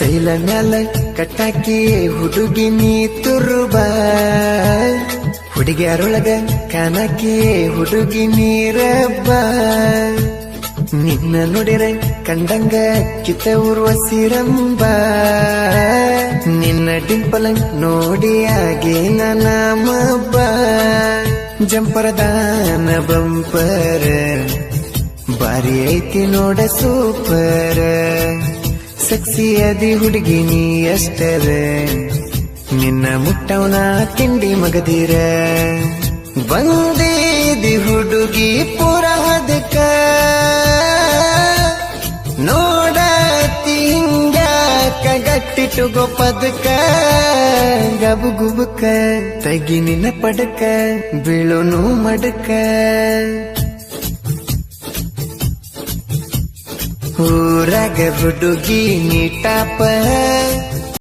ತೈಲ ಮ್ಯಾಲ ಕಟ್ಟಾಕಿ ಹುಡುಗಿ ನೀ ತುರುಬ ಹುಡುಗಿಯರೊಳಗ ಕಾಣಾಕಿ ಹುಡುಗಿ ನೀರಬ್ಬ ನಿನ್ನ ನೋಡಿರೆ ಕಂಡಂಗ ಕಿತ್ತ ಉರ್ವಸಿರಂಬ ನಿನ್ನ ಡಿಂಪಲ್ ನೋಡಿ ಆಗಿ ನಾಮಬ್ಬ ಜಂಪರದಾನ ಬಂಪರ ಬಾರಿ ಐತಿ ನೋಡ ಸೂಪರ್ ಸೆಕ್ಸಿ ಅದಿ ಹುಡುಗಿ ನೀ ಅಷ್ಟರ ನಿನ್ನ ಮುಟ್ಟವನ ತಿಂಡಿ ಮಗದಿರ ಬಂದೇದಿ ಹುಡುಗಿ ಪುರಹದಕ ನೋಡತಿ ಹಿಂಗ್ಯಾಕ ಗಟ್ಟಿಟ್ಟು ಗೊಪ್ಪದಕ ಗಬು ಗುಬುಕ ತಗಿ ನಿನ್ನ ಪಡಕ ಬೀಳೋನು ಮಡಕ ಊರಾಗ ಹುಡುಗಿ ನೀಟಾಪ